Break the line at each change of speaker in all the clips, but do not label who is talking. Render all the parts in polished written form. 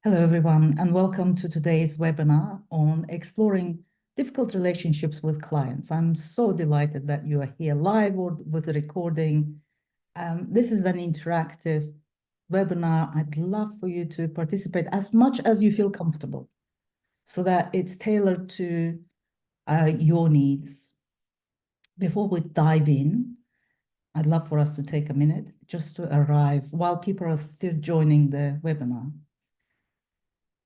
Hello, everyone, and welcome to today's webinar on exploring difficult relationships with clients. I'm so delighted that you are here live or with the recording. This is an interactive webinar. I'd love for you to participate as much as you feel comfortable so that it's tailored to your needs. Before we dive in, I'd love for us to take a minute just to arrive while people are still joining the webinar.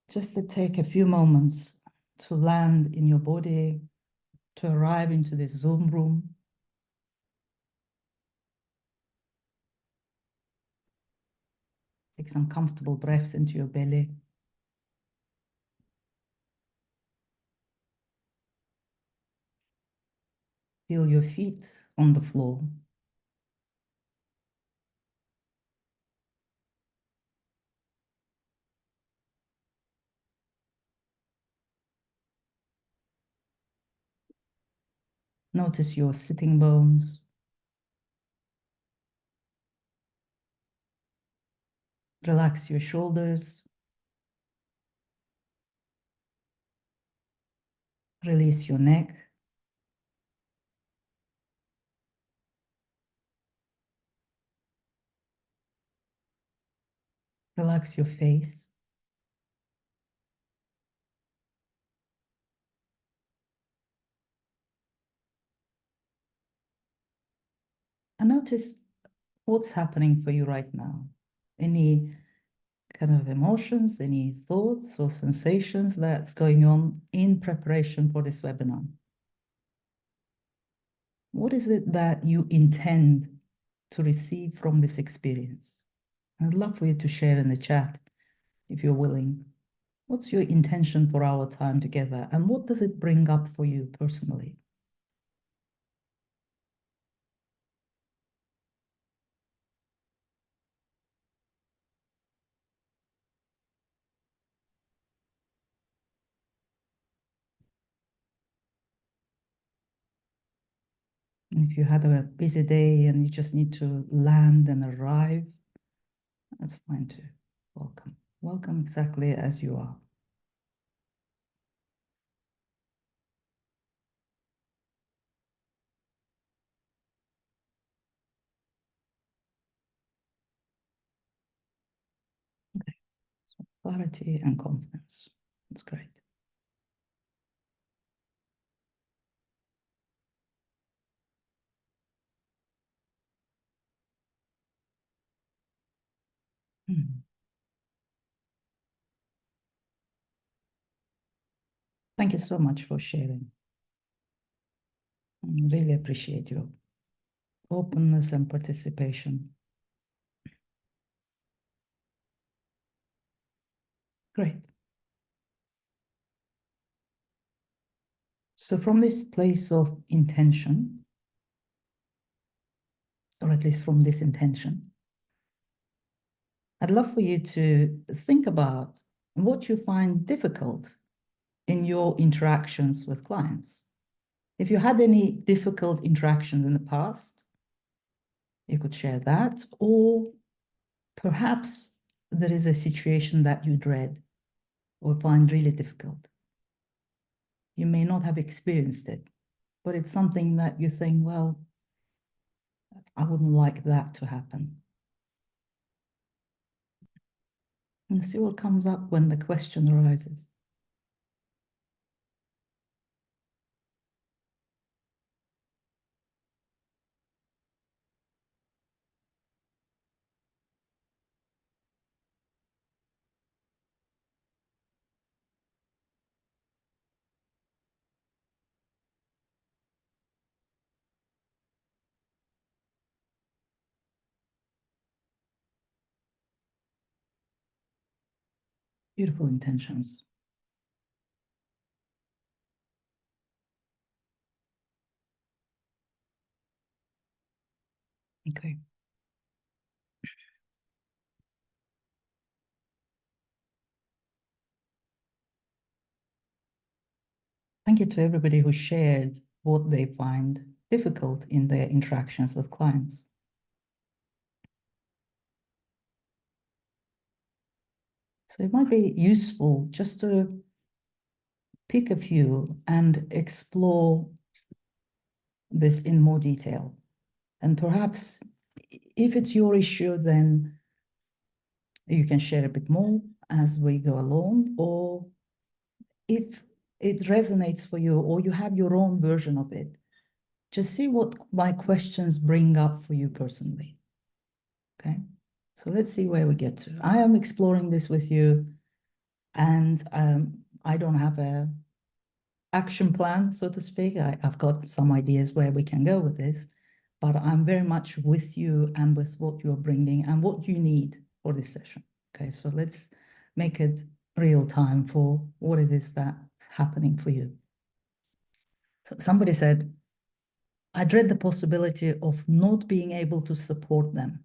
Just to take a few moments to land in your body, to arrive into this Zoom room. Take some comfortable breaths into your belly. Feel your feet on the floor. Notice your sitting bones. Relax your shoulders. Release your neck. Relax your face. And notice what's happening for you right now. Any kind of emotions, any thoughts or sensations that's going on in preparation for this webinar. What is it that you intend to receive from this experience? I'd love for you to share in the chat if you're willing. What's your intention for our time together, and what does it bring up for you personally? And if you had a busy day and you just need to land and arrive, that's fine too. Welcome. Welcome exactly as you are. Okay. So clarity and confidence. That's great. Thank you so much for sharing. I really appreciate your openness and participation. Great. So from this place of intention, or at least from this intention, I'd love for you to think about what you find difficult in your interactions with clients. If you had any difficult interactions in the past, you could share that, or perhaps there is a situation that you dread or find really difficult. You may not have experienced it, but it's something that you think, well, I wouldn't like that to happen. And see what comes up when the question arises. Beautiful intentions. Okay. Thank you to everybody who shared what they find difficult in their interactions with clients. So it might be useful just to pick a few and explore this in more detail. And perhaps if it's your issue, then you can share a bit more as we go along, or if it resonates for you or you have your own version of it, just see what my questions bring up for you personally. Okay, so let's see where we get to. I am exploring this with you, and I don't have a action plan, so to speak. I've got some ideas where we can go with this, but I'm very much with you and with what you're bringing and what you need for this session. Okay, so let's make it real time for what it is that's happening for you. So somebody said, I dread the possibility of not being able to support them.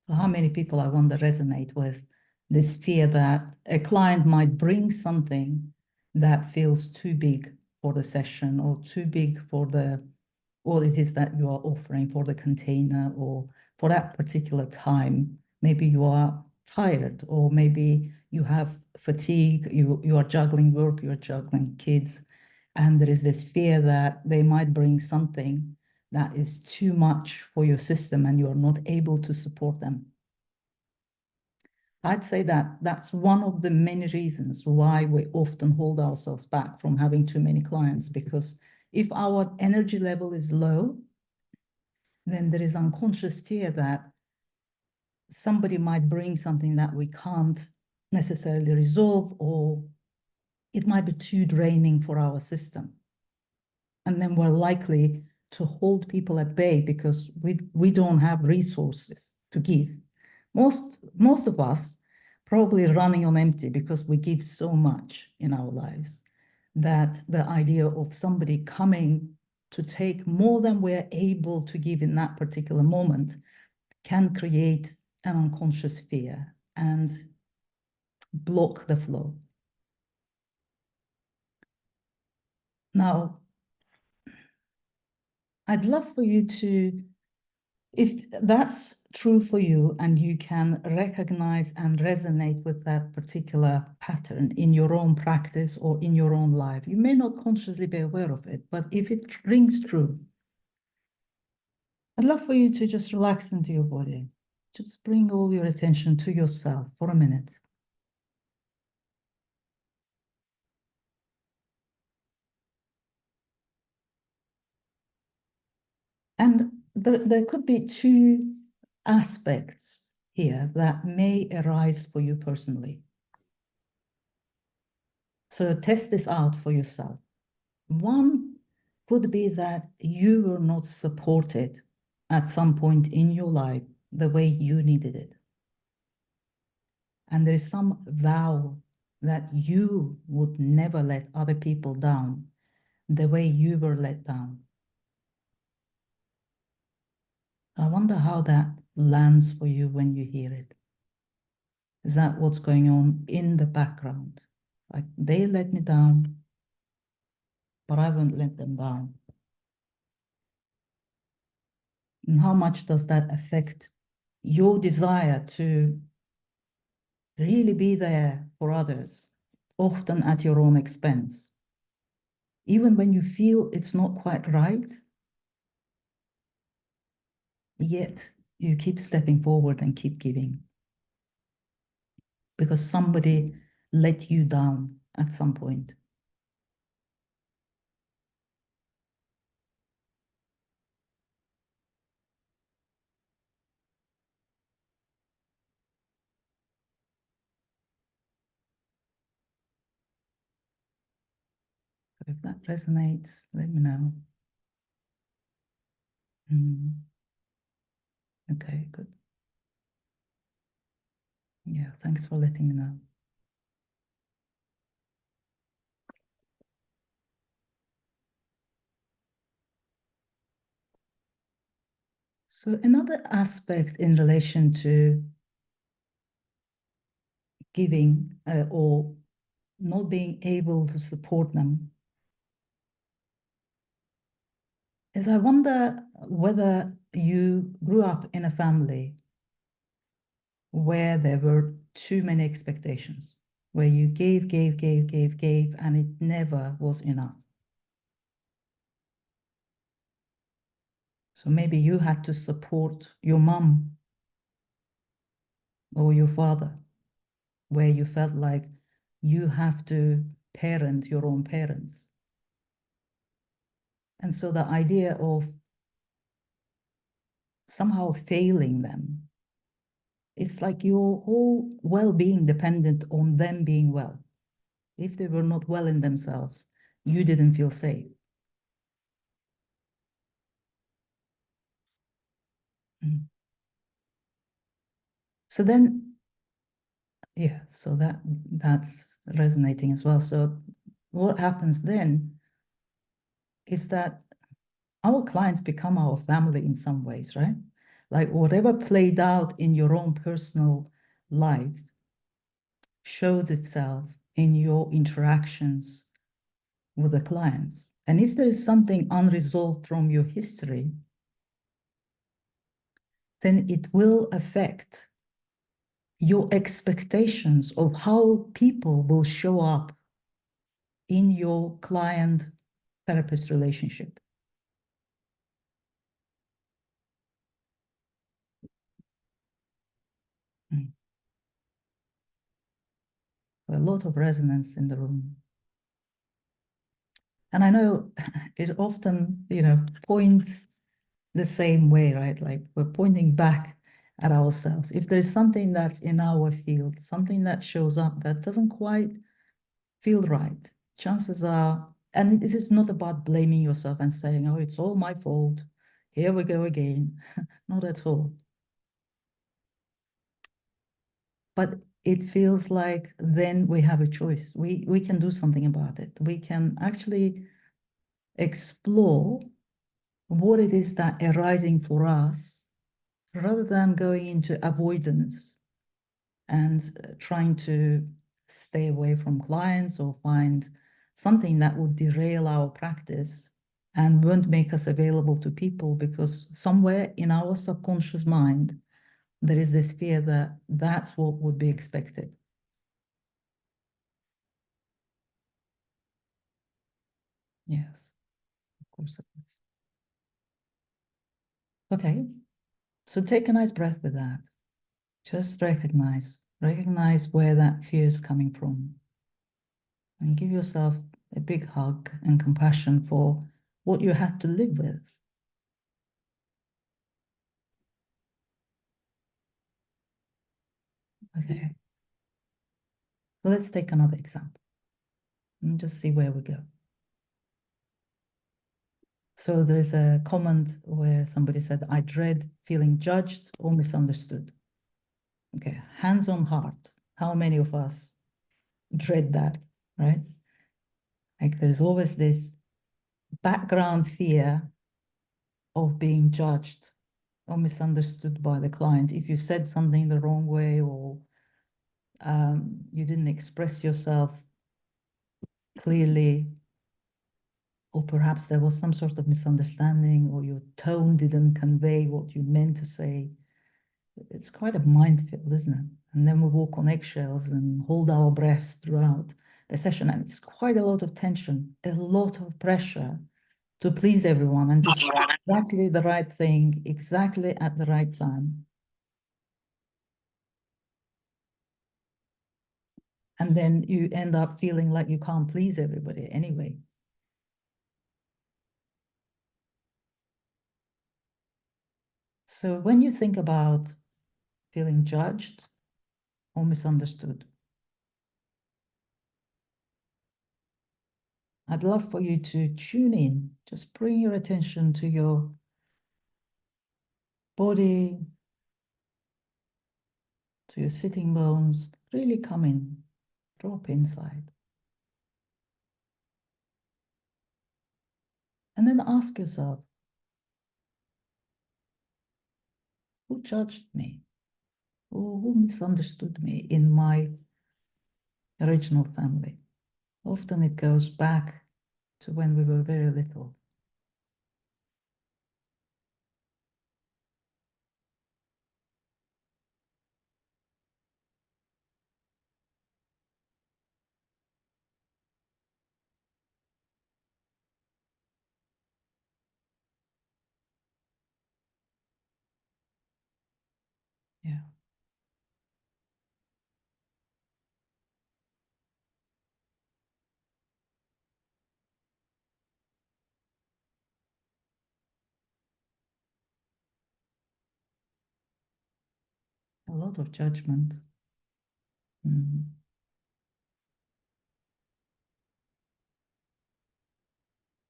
So how many people, I wonder, resonate with this fear that a client might bring something that feels too big for the session or too big for the what it is that you are offering for the container or for that particular time. Maybe you are tired, or maybe you have fatigue, you are juggling work, you're juggling kids, and there is this fear that they might bring something that is too much for your system and you are not able to support them. I'd say that that's one of the many reasons why we often hold ourselves back from having too many clients, because if our energy level is low, then there is unconscious fear that somebody might bring something that we can't necessarily resolve, or it might be too draining for our system. And then we're likely to hold people at bay because we don't have resources to give. Most of us probably running on empty because we give so much in our lives that the idea of somebody coming to take more than we're able to give in that particular moment can create an unconscious fear and block the flow. Now, I'd love for you to, if that's true for you and you can recognize and resonate with that particular pattern in your own practice or in your own life, you may not consciously be aware of it, but if it rings true, I'd love for you to just relax into your body. Just bring all your attention to yourself for a minute. And there could be two aspects here that may arise for you personally. So test this out for yourself. One could be that you were not supported at some point in your life the way you needed it. And there is some vow that you would never let other people down the way you were let down. I wonder how that lands for you when you hear it. Is that what's going on in the background? Like, they let me down, but I won't let them down. And how much does that affect your desire to really be there for others, often at your own expense? Even when you feel it's not quite right, yet you keep stepping forward and keep giving because somebody let you down at some point. If that resonates, let me know. Okay, good. Yeah, thanks for letting me know. So another aspect in relation to giving or not being able to support them is, I wonder whether you grew up in a family where there were too many expectations, where you gave, and it never was enough. So maybe you had to support your mom or your father, where you felt like you have to parent your own parents. And so the idea of somehow failing them, it's like your whole well-being dependent on them being well. If they were not well in themselves, you didn't feel safe. Mm. So then, yeah, so that's resonating as well. So what happens then is that our clients become our family in some ways, right? Like whatever played out in your own personal life shows itself in your interactions with the clients. And if there is something unresolved from your history, then it will affect your expectations of how people will show up in your client therapist relationship. Mm. A lot of resonance in the room. And I know it often, points the same way, right? Like we're pointing back at ourselves. If there's something that's in our field, something that shows up that doesn't quite feel right, chances are, and this is not about blaming yourself and saying, oh, it's all my fault. Here we go again. Not at all. But it feels like then we have a choice. We can do something about it. We can actually explore what it is that arising for us rather than going into avoidance and trying to stay away from clients or find something that would derail our practice and won't make us available to people, because somewhere in our subconscious mind there is this fear that that's what would be expected. Yes, of course it is. Okay, so take a nice breath with that. Just recognize where that fear is coming from, and give yourself a big hug and compassion for what you had to live with. Okay, well, let's take another example and just see where we go. So there's a comment where somebody said, I dread feeling judged or misunderstood. Okay, hands on heart. How many of us dread that, right? Like there's always this background fear of being judged or misunderstood by the client. If you said something the wrong way, or you didn't express yourself clearly, or perhaps there was some sort of misunderstanding, or your tone didn't convey what you meant to say. It's quite a minefield, isn't it? And then we walk on eggshells and hold our breaths throughout the session. And it's quite a lot of tension, a lot of pressure to please everyone and to say exactly the right thing, exactly at the right time. And then you end up feeling like you can't please everybody anyway. So when you think about feeling judged or misunderstood, I'd love for you to tune in. Just bring your attention to your body, to your sitting bones. Really come in, drop inside. And then ask yourself, who judged me? Or who misunderstood me in my original family? Often it goes back to when we were very little. Yeah. A lot of judgment. Mm.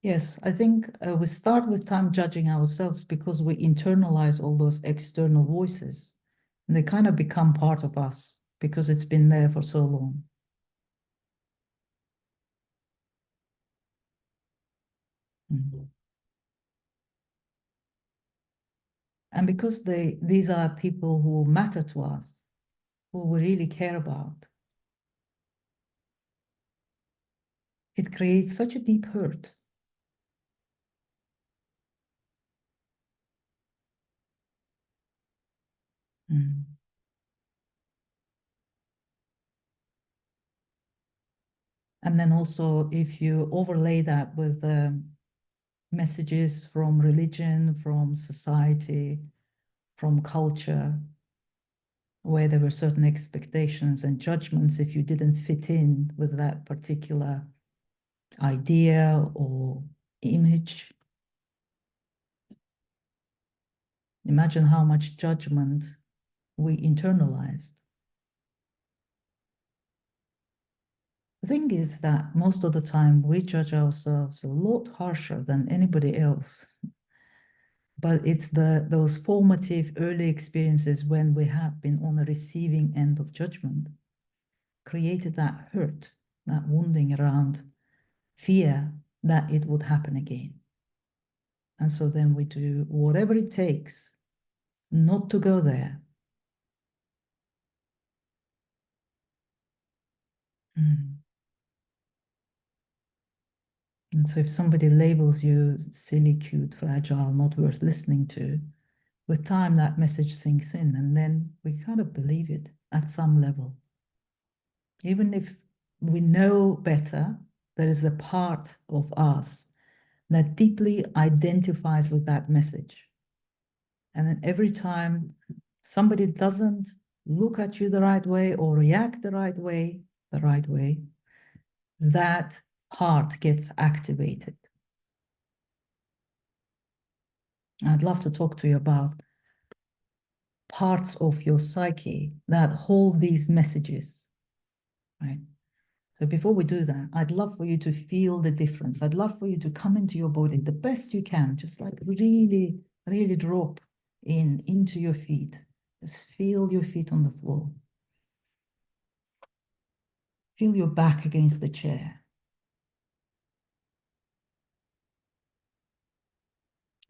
Yes, I think we start with time judging ourselves because we internalize all those external voices. And they kind of become part of us because it's been there for so long. Mm. And because these are people who matter to us, who we really care about, it creates such a deep hurt. Mm. And then also, if you overlay that with messages from religion, from society, from culture, where there were certain expectations and judgments if you didn't fit in with that particular idea or image. Imagine how much judgment we internalized. The thing is that most of the time we judge ourselves a lot harsher than anybody else. But it's those formative early experiences when we have been on the receiving end of judgment created that hurt, that wounding around fear that it would happen again. And so then we do whatever it takes not to go there. Mm. And so if somebody labels you silly, cute, fragile, not worth listening to, with time that message sinks in, and then we kind of believe it at some level. Even if we know better, there is a part of us that deeply identifies with that message. And then every time somebody doesn't look at you the right way or react the right way, that part gets activated. I'd love to talk to you about parts of your psyche that hold these messages, right? So before we do that, I'd love for you to feel the difference. I'd love for you to come into your body the best you can, just like really, really drop into your feet. Just feel your feet on the floor. Feel your back against the chair.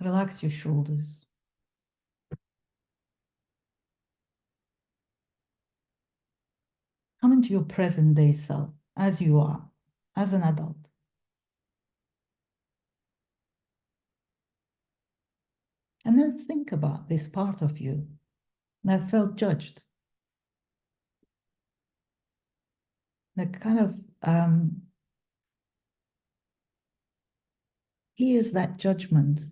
Relax your shoulders. Come into your present day self as you are, as an adult. And then think about this part of you that felt judged, that kind of hears that judgment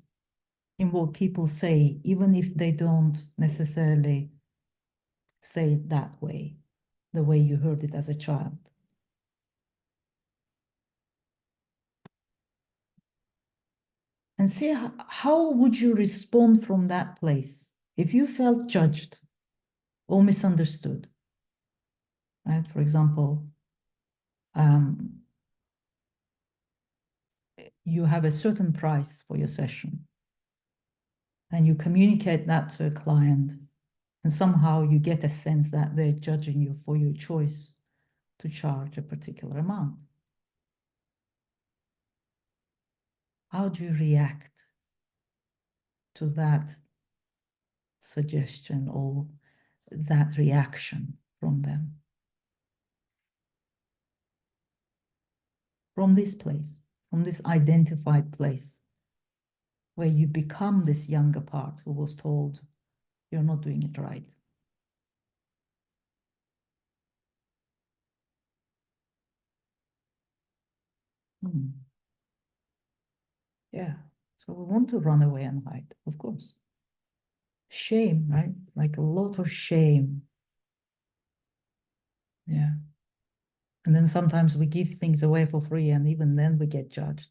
in what people say, even if they don't necessarily say it that way, the way you heard it as a child. And see how would you respond from that place if you felt judged or misunderstood, right? For example, um, you have a certain price for your session and you communicate that to a client, and somehow you get a sense that they're judging you for your choice to charge a particular amount. How do you react to that suggestion or that reaction from them? From this place, from this identified place, where you become this younger part who was told you're not doing it right. Hmm. Yeah. So we want to run away and hide, of course. Shame, right? Like a lot of shame. Yeah. And then sometimes we give things away for free, and even then we get judged.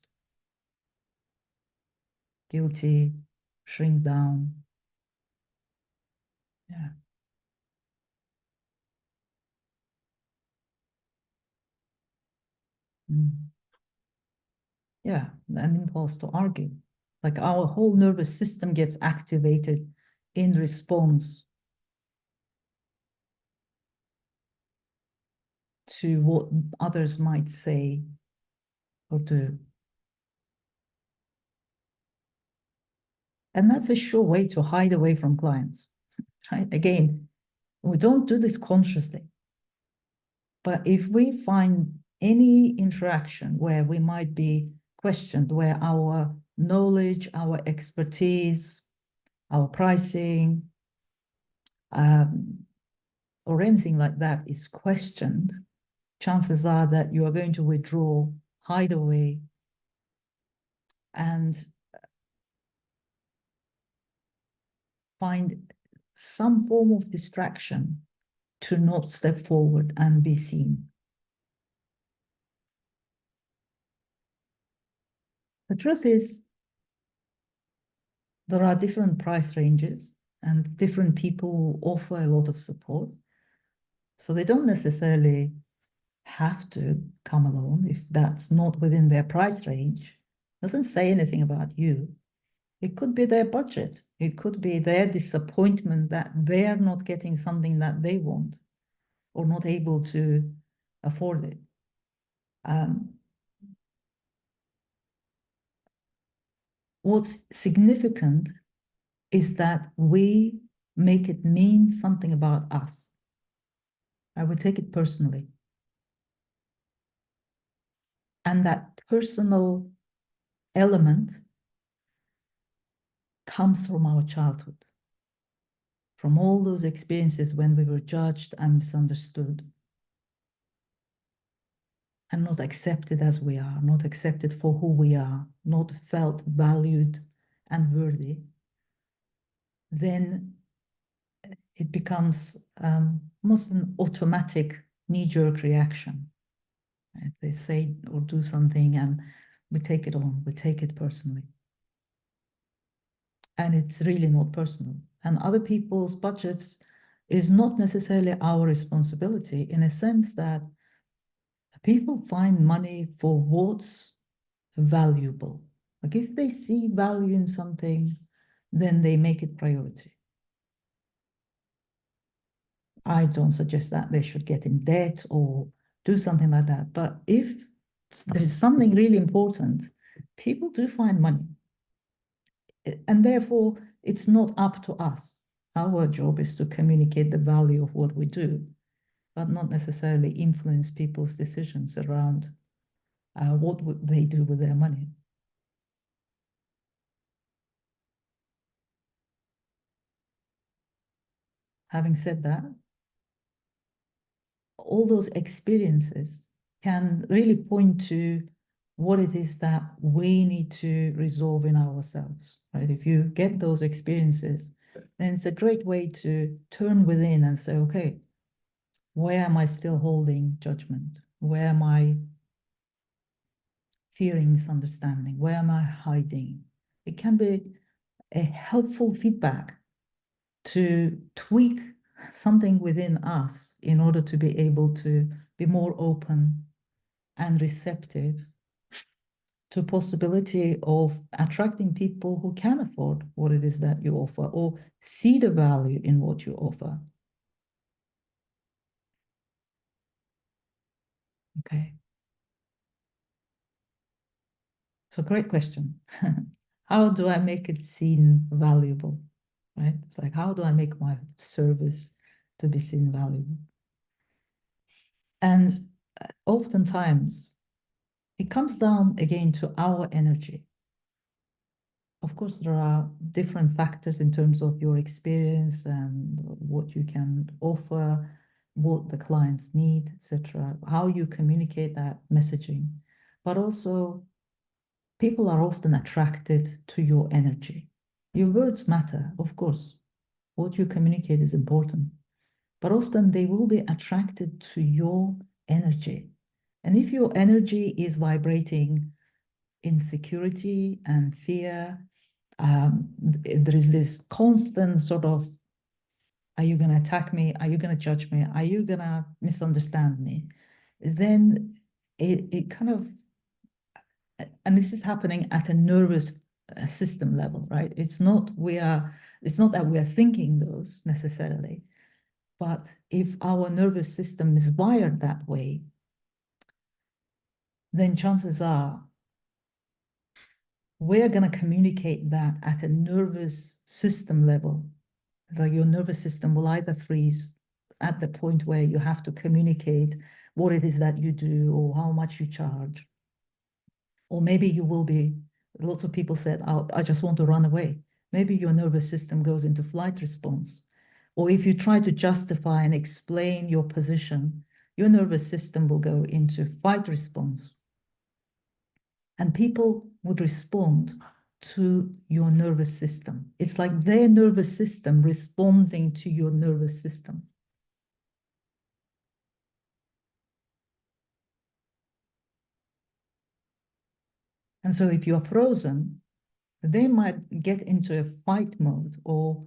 Guilty, shrink down. Yeah. Mm. Yeah, an impulse to argue. Like our whole nervous system gets activated in response to what others might say or do. And that's a sure way to hide away from clients, right? Again, we don't do this consciously. But if we find any interaction where we might be questioned, where our knowledge, our expertise, our pricing, or anything like that is questioned, chances are that you are going to withdraw, hide away, and find some form of distraction to not step forward and be seen. The truth is, there are different price ranges and different people who offer a lot of support. So they don't necessarily have to come alone if that's not within their price range. Doesn't say anything about you. It could be their budget. It could be their disappointment that they are not getting something that they want or not able to afford it. Um, what's significant is that we make it mean something about us. I would take it personally. And that personal element comes from our childhood, from all those experiences when we were judged and misunderstood and not accepted as we are, not accepted for who we are, not felt valued and worthy. Then it becomes almost an automatic knee-jerk reaction. Right? They say or do something and we take it on, we take it personally. And it's really not personal. And other people's budgets is not necessarily our responsibility in a sense that people find money for what's valuable. Like if they see value in something, then they make it priority. I don't suggest that they should get in debt or do something like that. But if there is something really important, people do find money. And therefore, it's not up to us. Our job is to communicate the value of what we do, but not necessarily influence people's decisions around what would they do with their money. Having said that, all those experiences can really point to what it is that we need to resolve in ourselves, right? If you get those experiences, then it's a great way to turn within and say, okay, where am I still holding judgment? Where am I fearing misunderstanding? Where am I hiding? It can be a helpful feedback to tweak something within us in order to be able to be more open and receptive to possibility of attracting people who can afford what it is that you offer or see the value in what you offer. Okay. So great question. How do I make it seem valuable? Right? It's like, how do I make my service to be seen valuable? And oftentimes it comes down again to our energy. Of course, there are different factors in terms of your experience and what you can offer, what the clients need, etc., how you communicate that messaging. But also, people are often attracted to your energy. Your words matter, of course, what you communicate is important, but often they will be attracted to your energy. And if your energy is vibrating insecurity and fear, there is this constant sort of, are you going to attack me? Are you going to judge me? Are you going to misunderstand me? Then it kind of, and this is happening at a nervous system level, right? It's not that we are thinking those necessarily, but if our nervous system is wired that way, then chances are we're going to communicate that at a nervous system level. Like your nervous system will either freeze at the point where you have to communicate what it is that you do or how much you charge. Or maybe you will be, lots of people said, I just want to run away. Maybe your nervous system goes into flight response. Or if you try to justify and explain your position, your nervous system will go into fight response. And people would respond to your nervous system. It's like their nervous system responding to your nervous system. And so if you're frozen, they might get into a fight mode or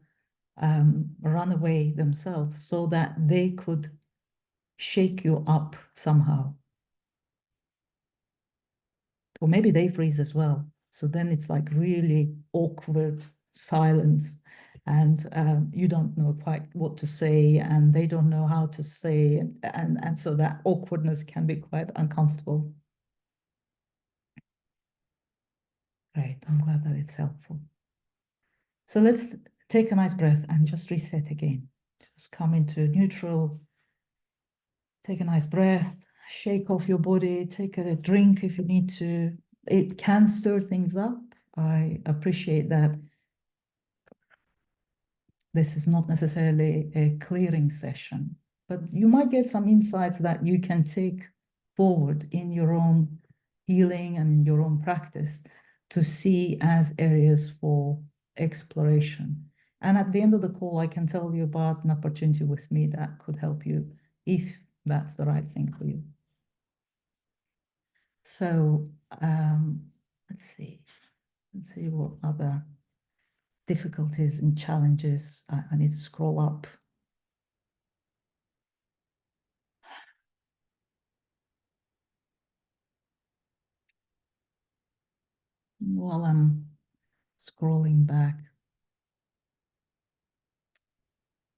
run away themselves so that they could shake you up somehow. Or maybe they freeze as well. So then it's like really awkward silence, and you don't know quite what to say, and they don't know how to say, and so that awkwardness can be quite uncomfortable. Great, I'm glad that it's helpful. So let's take a nice breath and just reset again. Just come into neutral, take a nice breath, shake off your body, take a drink if you need to. It can stir things up. I appreciate that this is not necessarily a clearing session, but you might get some insights that you can take forward in your own healing and in your own practice to see as areas for exploration. And at the end of the call, I can tell you about an opportunity with me that could help you if that's the right thing for you. So let's see what other difficulties and challenges. I need to scroll up. While I'm scrolling back,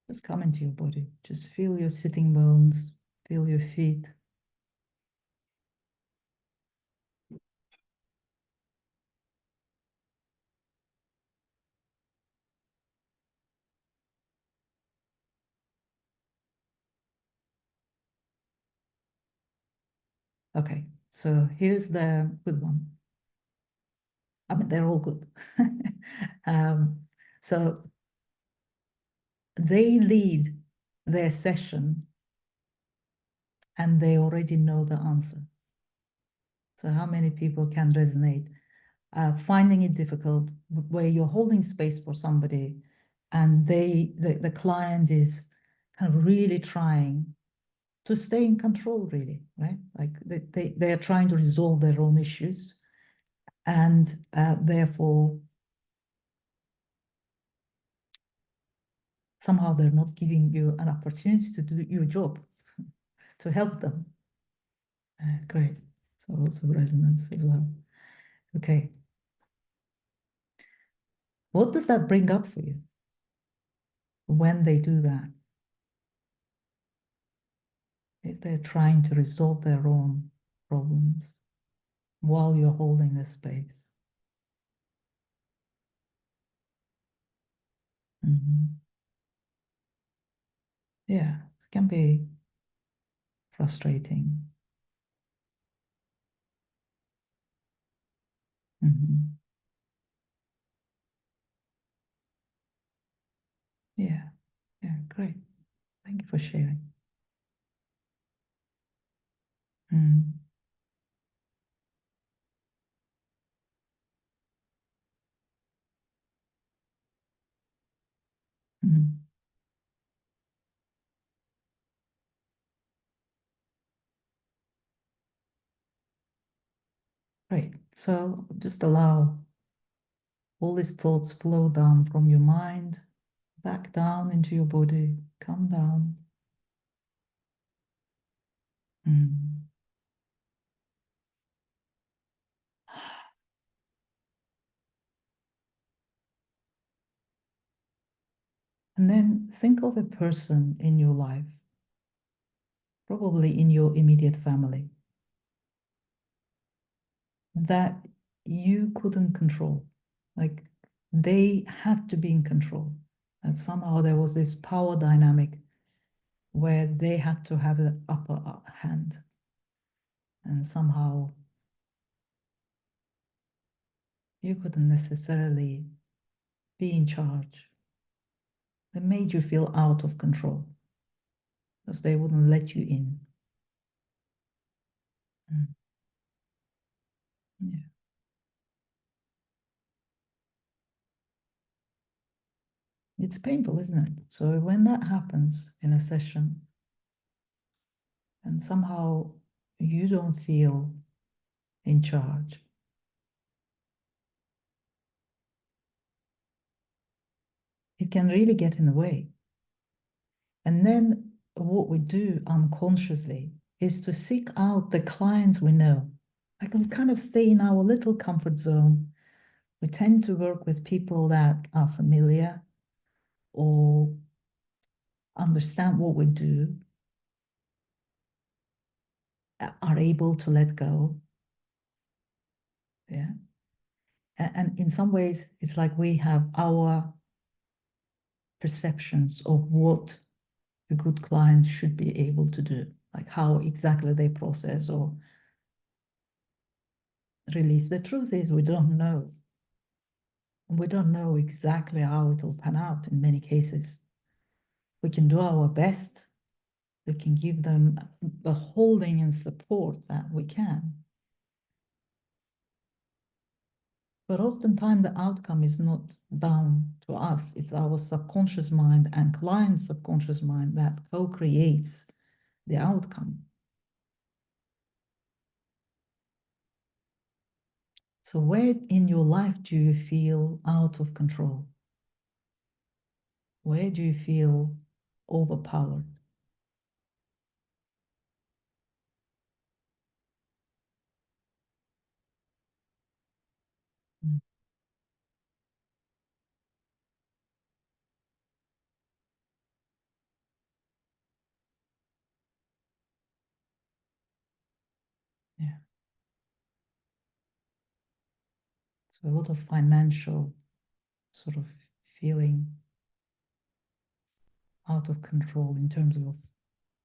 just come into your body. Just feel your sitting bones, feel your feet. Okay, so here's the good one. I mean, they're all good. um, so they lead their session and they already know the answer. So how many people can resonate? Finding it difficult where you're holding space for somebody and the client is kind of really trying to stay in control, really, right? Like they are trying to resolve their own issues, and therefore somehow they're not giving you an opportunity to do your job, to help them. Great. So also resonance as well. Okay. What does that bring up for you when they do that? If they're trying to resolve their own problems while you're holding the space. Mm-hmm. Yeah, it can be frustrating. Mm-hmm. Yeah, yeah, great. Thank you for sharing. Mm. Mm. Great. So just allow all these thoughts flow down from your mind, back down into your body. Come down. Mm. And then think of a person in your life, probably in your immediate family, that you couldn't control. Like they had to be in control. And somehow there was this power dynamic where they had to have the upper hand. And somehow you couldn't necessarily be in charge. They made you feel out of control because they wouldn't let you in. Mm. Yeah. It's painful, isn't it? So when that happens in a session and somehow you don't feel in charge, it can really get in the way. And then what we do unconsciously is to seek out the clients we know. Like we kind of stay in our little comfort zone. We tend to work with people that are familiar or understand what we do, are able to let go. Yeah. And in some ways, it's like we have our perceptions of what a good client should be able to do, like how exactly they process or release. The truth is, we don't know. We don't know exactly how it will pan out in many cases. We can do our best. We can give them the holding and support that we can. But oftentimes the outcome is not down to us. It's our subconscious mind and client's subconscious mind that co-creates the outcome. So where in your life do you feel out of control? Where do you feel overpowered? Mm. Yeah. So a lot of financial sort of feeling out of control in terms of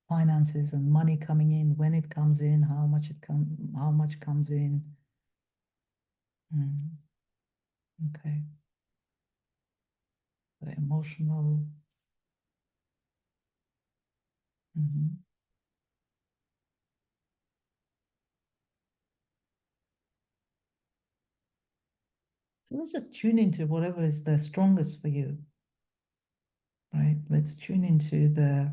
finances and money coming in, when it comes in, how much comes in. Mm. Okay. The emotional. Mhm. So let's just tune into whatever is the strongest for you, right? Let's tune into the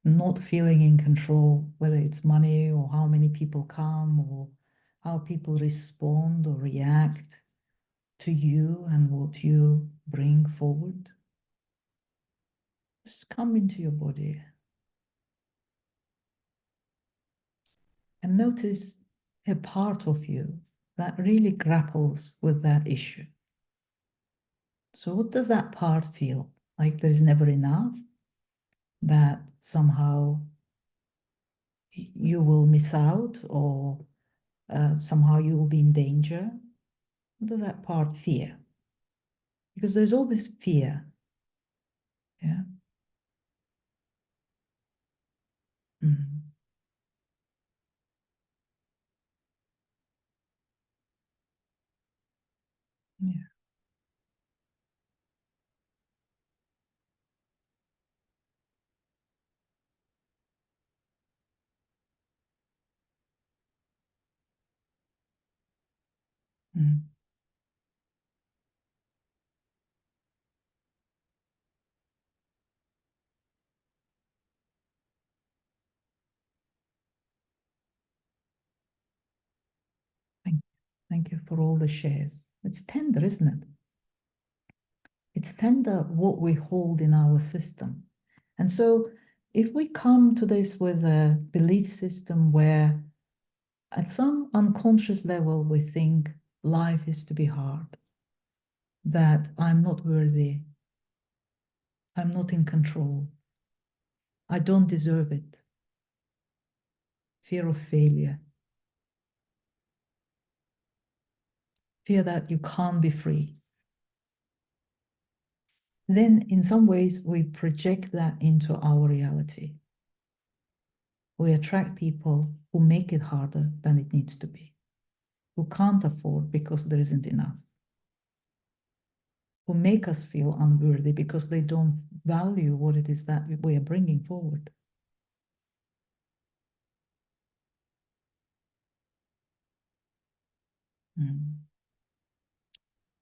not feeling in control, whether it's money or how many people come or how people respond or react to you and what you bring forward. Just come into your body and notice a part of you that really grapples with that issue. So, what does that part feel? Like there's never enough, that somehow you will miss out, or somehow you will be in danger? What does that part fear? Because there's always fear. Yeah. Mm. Yeah. Mm. Thank you for all the shares. It's tender, isn't it? It's tender what we hold in our system. And so if we come to this with a belief system where at some unconscious level we think life is to be hard, that I'm not worthy, I'm not in control, I don't deserve it, fear of failure, fear that you can't be free, then in some ways we project that into our reality. We attract people who make it harder than it needs to be, who can't afford because there isn't enough, who make us feel unworthy because they don't value what it is that we are bringing forward.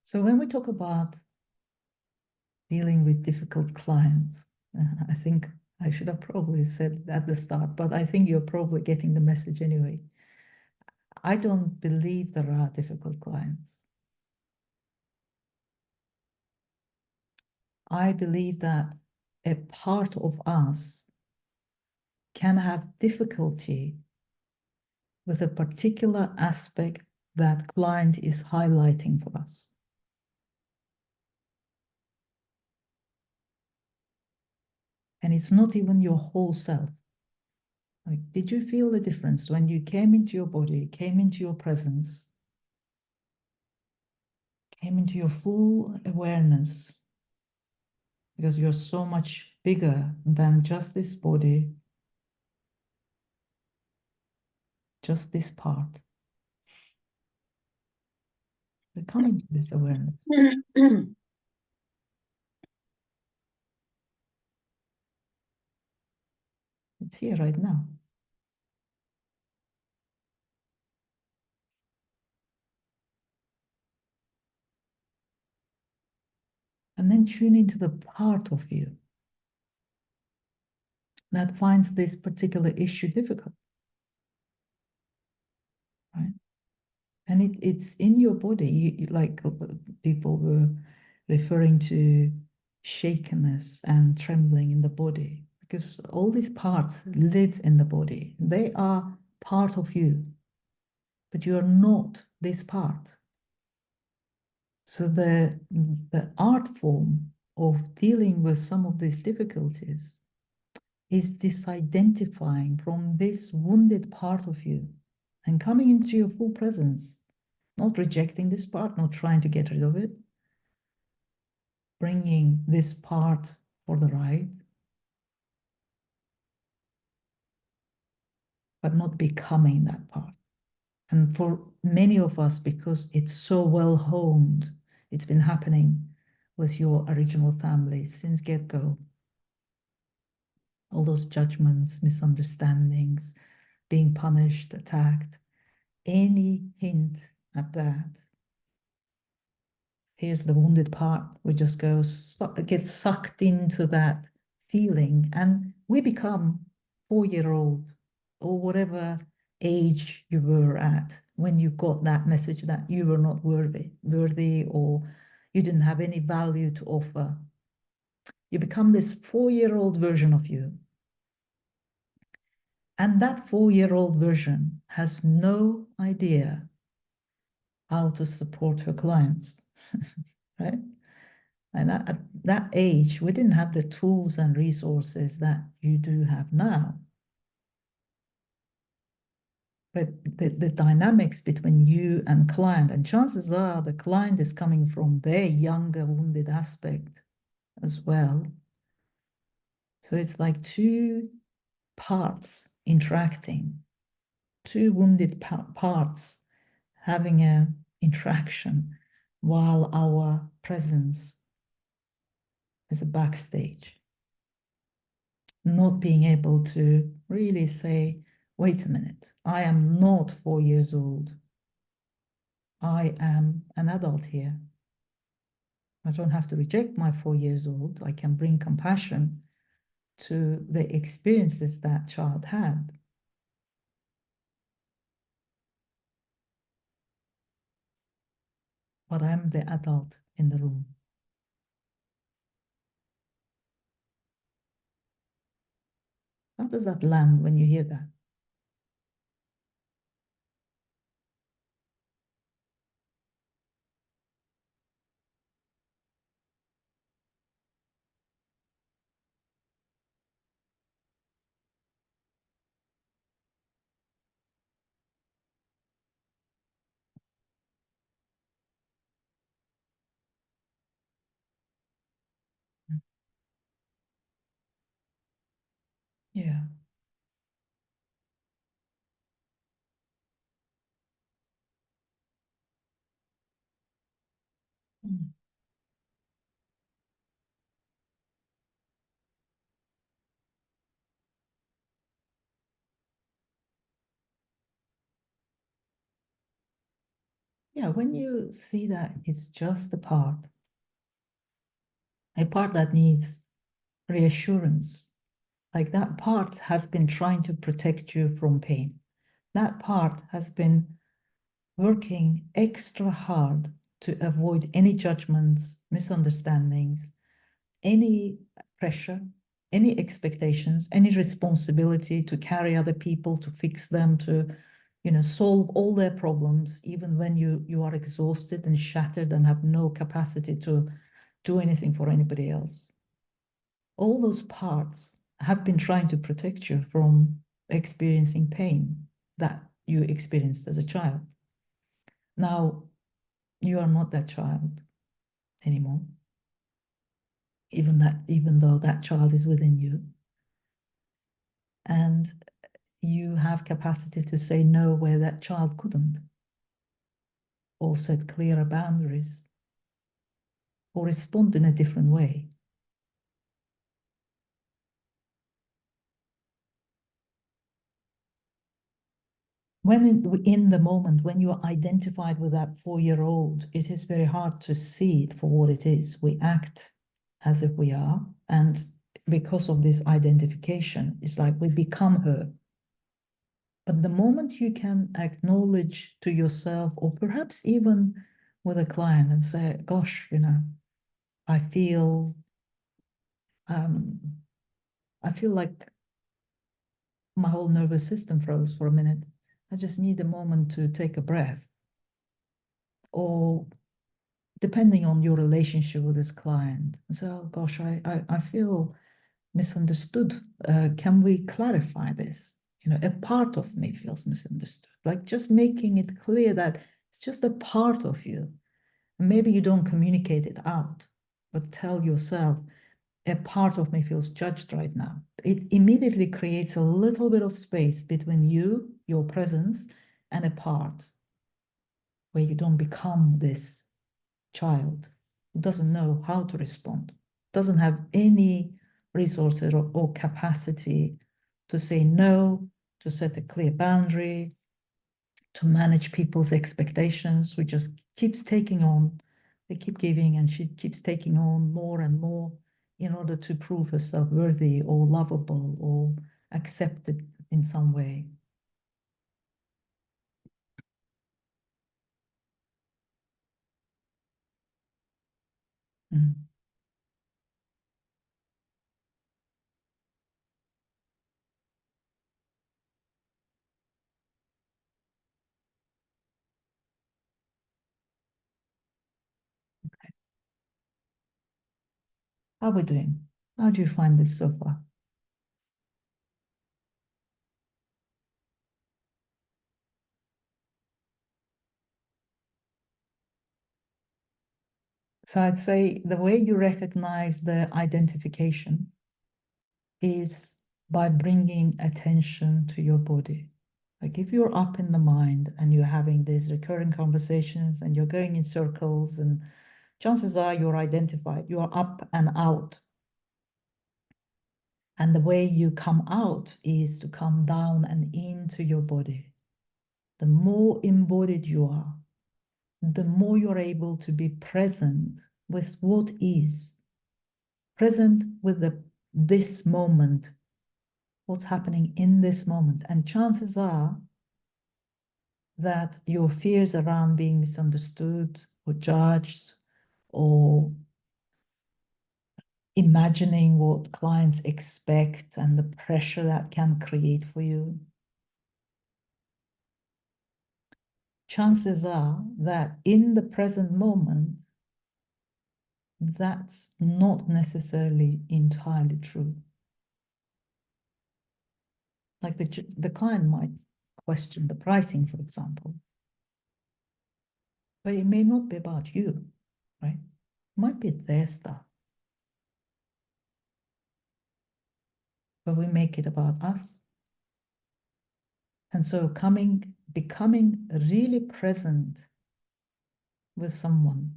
So when we talk about dealing with difficult clients, I think I should have probably said at the start, but I think you're probably getting the message anyway. I don't believe there are difficult clients. I believe that a part of us can have difficulty with a particular aspect that client is highlighting for us. And it's not even your whole self. Like, did you feel the difference when you came into your body, came into your presence, came into your full awareness? Because you're so much bigger than just this body, just this part. We come into this awareness. It's here right now. And then tune into the part of you that finds this particular issue difficult, right? And it's in your body, like people were referring to shakenness and trembling in the body, because all these parts live in the body. They are part of you, but you are not this part. So the art form of dealing with some of these difficulties is disidentifying from this wounded part of you and coming into your full presence, not rejecting this part, not trying to get rid of it, bringing this part for the right, but not becoming that part. And for many of us, because it's so well honed, it's been happening with your original family since get-go. All those judgments, misunderstandings, being punished, attacked, any hint at that, here's the wounded part. We just get sucked into that feeling, and we become 4-year-old or whatever age you were at when you got that message that you were not worthy, or you didn't have any value to offer. You become this 4-year-old version of you. And that 4-year-old version has no idea how to support her clients, right? And at that age, we didn't have the tools and resources that you do have now. But the dynamics between you and client, and chances are the client is coming from their younger wounded aspect as well. So it's like two parts interacting, two wounded parts having an interaction while our presence is a backstage. Not being able to really say, wait a minute, I am not 4 years old. I am an adult here. I don't have to reject my 4 years old. I can bring compassion to the experiences that child had. 。but I'm the adult in the room. How does that land when you hear that? Yeah. Mm. Yeah, when you see that it's just a part that needs reassurance, like that part has been trying to protect you from pain. That part has been working extra hard to avoid any judgments, misunderstandings, any pressure, any expectations, any responsibility to carry other people, to fix them, to, solve all their problems, even when you are exhausted and shattered and have no capacity to do anything for anybody else. All those parts have been trying to protect you from experiencing pain that you experienced as a child. Now, you are not that child anymore, even though that child is within you. And you have capacity to say no where that child couldn't, or set clearer boundaries, or respond in a different way. When in the moment, when you are identified with that 4-year-old, it is very hard to see it for what it is. We act as if we are, and because of this identification, it's like we become her. But the moment you can acknowledge to yourself, or perhaps even with a client, and say, gosh, I feel um, I feel like my whole nervous system froze for a minute. I just need a moment to take a breath. Or depending on your relationship with this client. So, gosh, I feel misunderstood. Can we clarify this? A part of me feels misunderstood. Like just making it clear that it's just a part of you. Maybe you don't communicate it out, but tell yourself, a part of me feels judged right now. It immediately creates a little bit of space between you, your presence, and a part where you don't become this child who doesn't know how to respond, doesn't have any resources or capacity to say no, to set a clear boundary, to manage people's expectations, who just keeps taking on, they keep giving, and she keeps taking on more and more in order to prove herself worthy or lovable or accepted in some way. Mm. How are we doing? How do you find this so far? So I'd say the way you recognize the identification is by bringing attention to your body. Like if you're up in the mind and you're having these recurring conversations and you're going in circles, and chances are you're identified, you are up and out. And the way you come out is to come down and into your body. The more embodied you are, the more you're able to be present with what is, present with this moment, what's happening in this moment. And chances are that your fears around being misunderstood, or judged or imagining what clients expect and the pressure that can create for you, chances are that in the present moment, that's not necessarily entirely true. Like the client might question the pricing, for example, but it may not be about you, right? It might be their stuff, but we make it about us. And so becoming really present with someone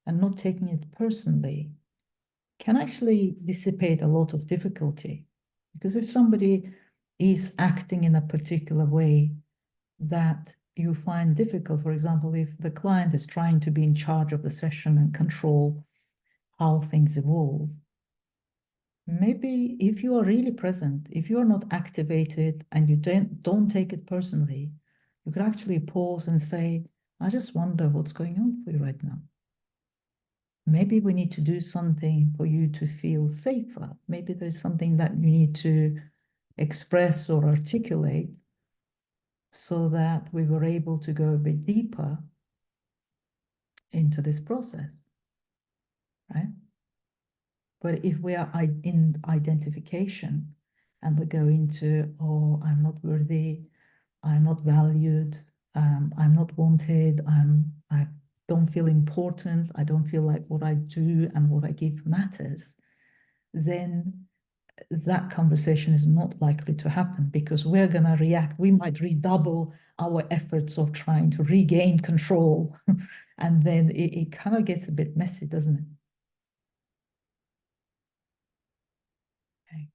and not taking it personally can actually dissipate a lot of difficulty. Because if somebody is acting in a particular way that you find difficult, for example, if the client is trying to be in charge of the session and control how things evolve, maybe if you are really present, if you are not activated and you don't take it personally, you could actually pause and say, I just wonder what's going on for you right now. Maybe we need to do something for you to feel safer. Maybe there's something that you need to express or articulate so that we were able to go a bit deeper into this process, right? But if we are in identification and we go into, oh, I'm not worthy, I'm not valued, I'm not wanted, I don't feel important, I don't feel like what I do and what I give matters, then that conversation is not likely to happen because we're going to react. We might redouble our efforts of trying to regain control. And then it kind of gets a bit messy, doesn't it? Okay,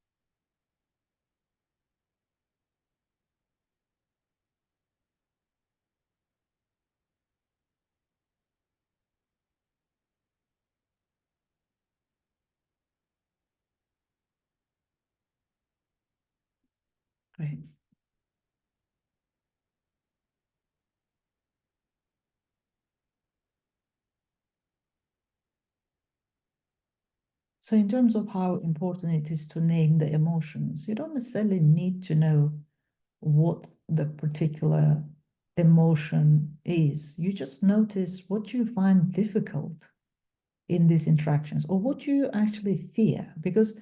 great. So in terms of how important it is to name the emotions, you don't necessarily need to know what the particular emotion is. You just notice what you find difficult in these interactions or what you actually fear, because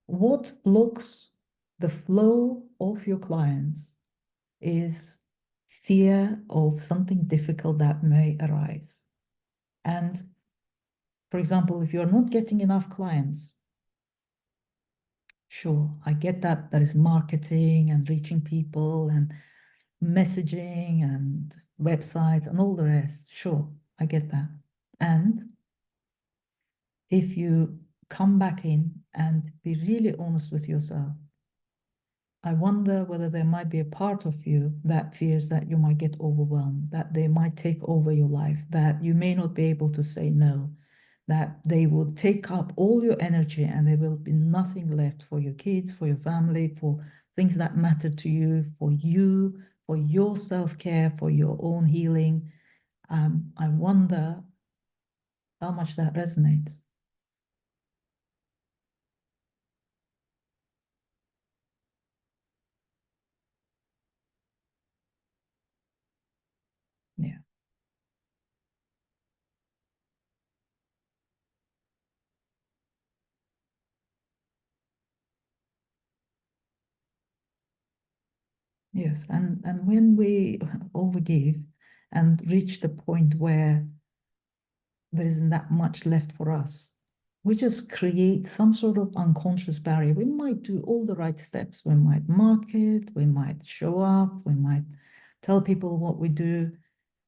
what blocks the flow of your clients is fear of something difficult that may arise. And for example, if you're not getting enough clients, sure, I get that there is marketing and reaching people and messaging and websites and all the rest. Sure, I get that. And if you come back in and be really honest with yourself, I wonder whether there might be a part of you that fears that you might get overwhelmed, that they might take over your life, that you may not be able to say no, that they will take up all your energy and there will be nothing left for your kids, for your family, for things that matter to you, for your self-care, for your own healing. I wonder how much that resonates. Yeah. Yes, and when we overgive and reach the point where there isn't that much left for us, we just create some sort of unconscious barrier. We might do all the right steps. We might market, we might show up, we might tell people what we do,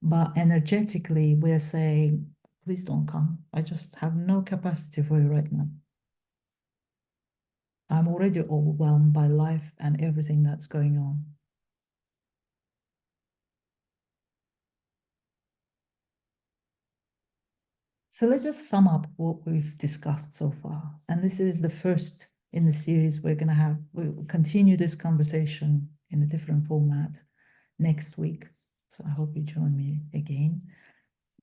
but energetically we're saying, please don't come. I just have no capacity for you right now. I'm already overwhelmed by life and everything that's going on. So let's just sum up what we've discussed so far. And this is the first in the series we're going to have. We'll continue this conversation in a different format next week. So I hope you join me again.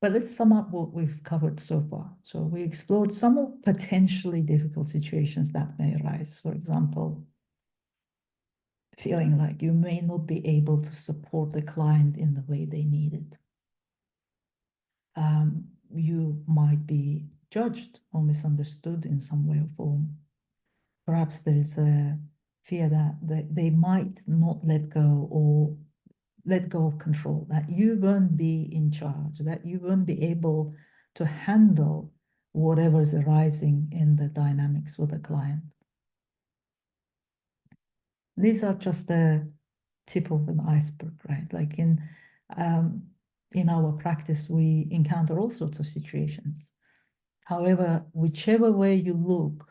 But let's sum up what we've covered so far. So we explored some of potentially difficult situations that may arise. For example, feeling like you may not be able to support the client in the way they need it. You might be judged or misunderstood in some way or form. Perhaps there is a fear that they might not let go or let go of control, that you won't be in charge, that you won't be able to handle whatever is arising in the dynamics with the client. These are just the tip of an iceberg, right? Like in our practice, we encounter all sorts of situations. However, whichever way you look,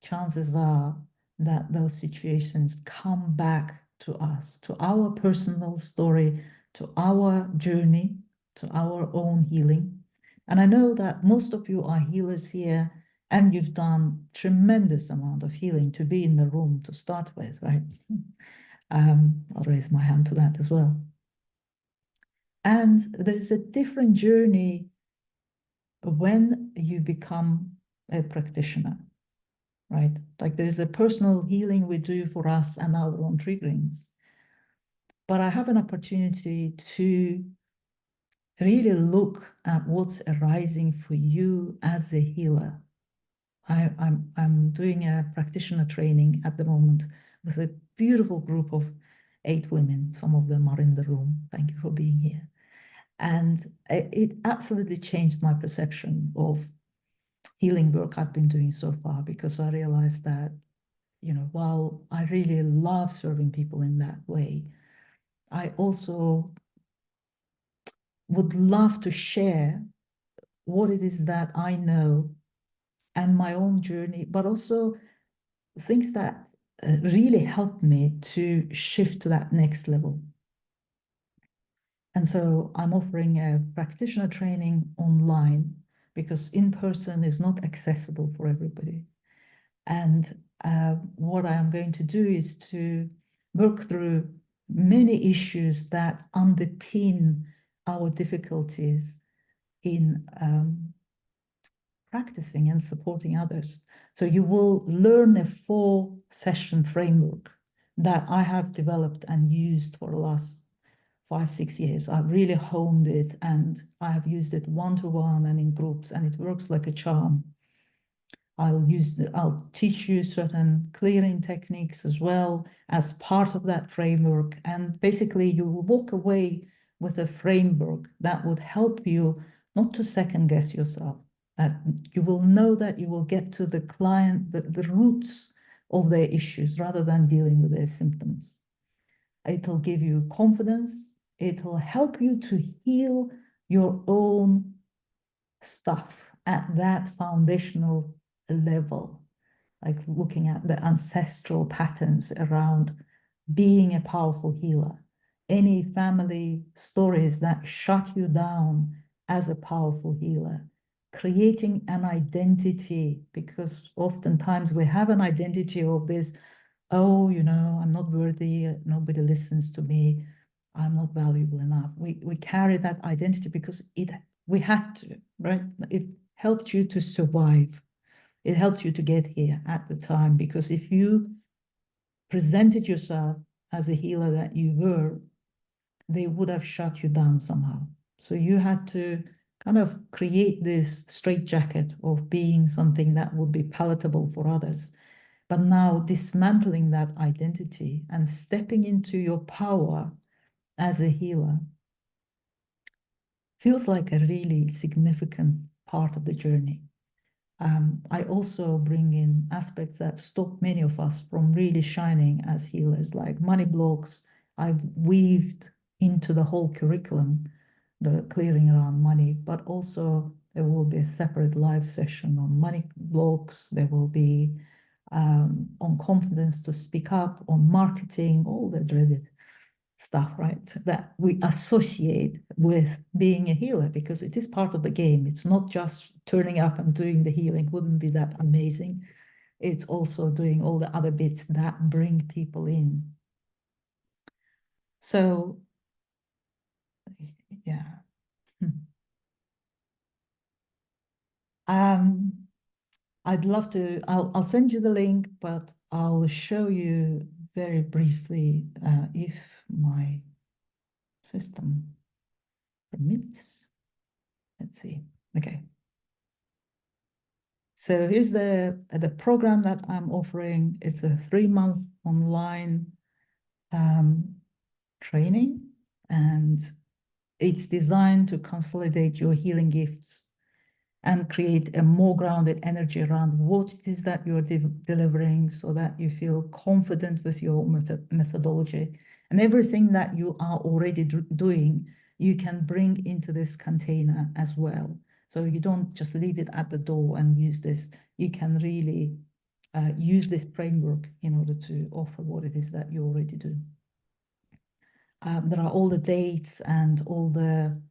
chances are that those situations come back to us, to our personal story, to our journey, to our own healing. And I know that most of you are healers here, and you've done tremendous amount of healing to be in the room to start with, right? I'll raise my hand to that as well. And there's a different journey when you become a practitioner, right? Like there's a personal healing we do for us and our own triggerings. But I have an opportunity to really look at what's arising for you as a healer. I'm doing a practitioner training at the moment with a beautiful group of 8 women. Some of them are in the room. Thank you for being here. And it absolutely changed my perception of healing work I've been doing so far, because I realized that, while I really love serving people in that way, I also would love to share what it is that I know and my own journey, but also things that really helped me to shift to that next level. And so I'm offering a practitioner training online because in person is not accessible for everybody. And what I am going to do is to work through many issues that underpin our difficulties in practicing and supporting others. So you will learn a 4-session framework that I have developed and used for the last 5-6 years. I've really honed it, and I have used it one-to-one and in groups, and it works like a charm. I'll teach you certain clearing techniques as well as part of that framework. And basically you will walk away with a framework that would help you not to second guess yourself, that you will know that you will get to the client, the roots of their issues rather than dealing with their symptoms. It'll give you confidence. It'll help you to heal your own stuff at that foundational level, like looking at the ancestral patterns around being a powerful healer. Any family stories that shut you down as a powerful healer, creating an identity, because oftentimes we have an identity of this, oh, I'm not worthy, nobody listens to me, I'm not valuable enough. We carry that identity because we had to, right? It helped you to survive. It helped you to get here at the time, because if you presented yourself as a healer that you were, they would have shut you down somehow. So you had to kind of create this straitjacket of being something that would be palatable for others. But now dismantling that identity and stepping into your power as a healer feels like a really significant part of the journey. I also bring in aspects that stop many of us from really shining as healers, like money blocks. I've weaved into the whole curriculum the clearing around money, but also there will be a separate live session on money blocks. There will be on confidence to speak up, on marketing, all the dreaded stuff, right, that we associate with being a healer, because it is part of the game. It's not just turning up and doing the healing. Wouldn't be that amazing? It's also doing all the other bits that bring people in. So, yeah. Um, I'd love to, I'll send you the link, but I'll show you very briefly if my system permits. Let's see. Okay. So here's the program that I'm offering. It's a 3-month online training, and it's designed to consolidate your healing gifts and create a more grounded energy around what it is that you're delivering, so that you feel confident with your methodology, and everything that you are already doing, you can bring into this container as well. So you don't just leave it at the door and use this. You can really use this framework in order to offer what it is that you already do. There are all the dates and all the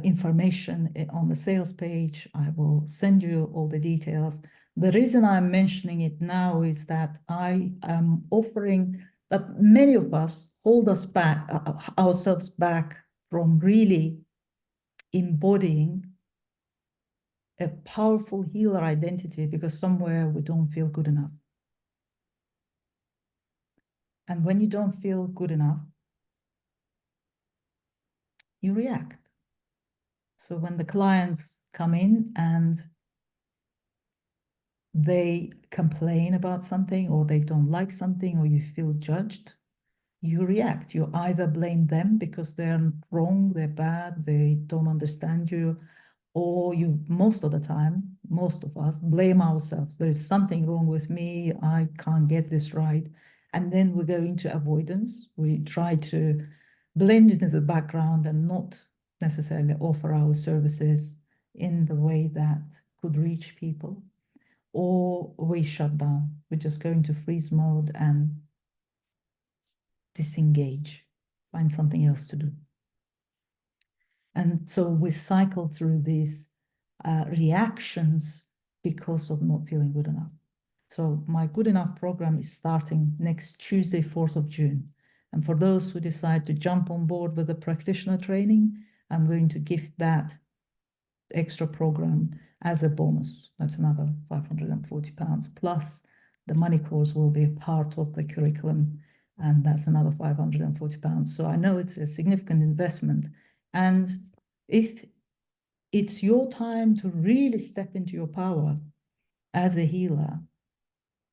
information on the sales page. I will send you all the details. The reason I'm mentioning it now is that I am offering that many of us hold us back, ourselves back from really embodying a powerful healer identity because somewhere we don't feel good enough. And when you don't feel good enough, you react. So when the clients come in and they complain about something, or they don't like something, or you feel judged, you react. You either blame them because they're wrong, they're bad, they don't understand you, or you, most of the time, most of us blame ourselves. There is something wrong with me, I can't get this right. And then we go into avoidance. We try to blend into the background and not necessarily offer our services in the way that could reach people, or we shut down. We just go into freeze mode and disengage, find something else to do. And so we cycle through these reactions because of not feeling good enough. So my Good Enough program is starting next Tuesday, 4th of June. And for those who decide to jump on board with the practitioner training, I'm going to gift that extra program as a bonus. That's another £540, plus the money course will be part of the curriculum, and that's another £540. So I know it's a significant investment, and if it's your time to really step into your power as a healer,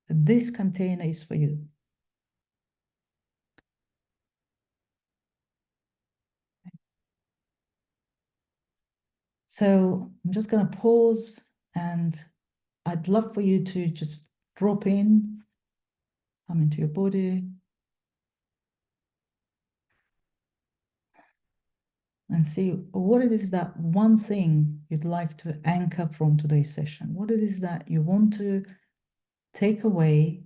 this container is for you. So I'm just going to pause, and I'd love for you to just drop in, come into your body, and see what it is, that one thing you'd like to anchor from today's session. What it is that you want to take away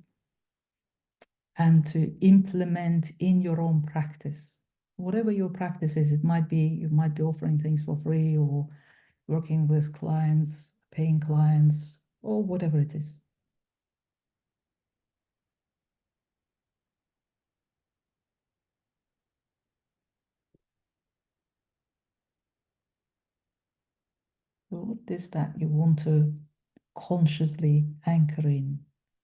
and to implement in your own practice. Whatever your practice is, it might be, you might be offering things for free, or working with clients, paying clients, or whatever it is. So what is that you want to consciously anchor in?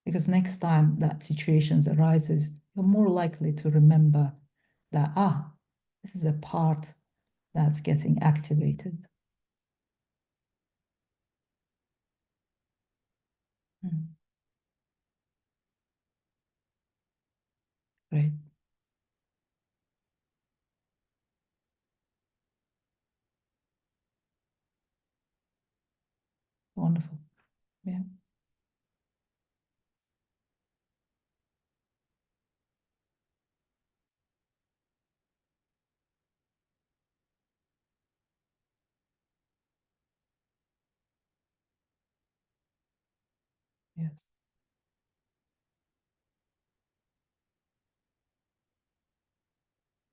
Because next time that situations arises, you're more likely to remember that, this is a part that's getting activated. Mm, great. Wonderful. Yeah. Yes.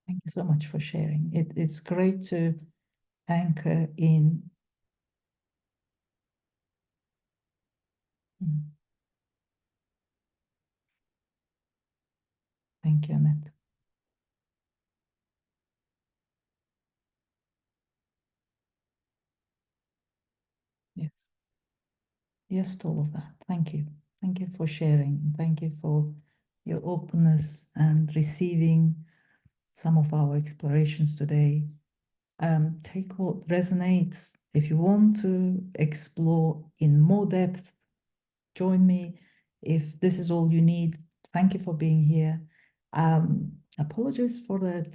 Thank you so much for sharing. It's great to anchor in. Mm, thank you, Annette. Yes. Yes to all of that. Thank you. Thank you for sharing. Thank you for your openness and receiving some of our explorations today. Take what resonates. If you want to explore in more depth, join me. If this is all you need, thank you for being here. Apologies for the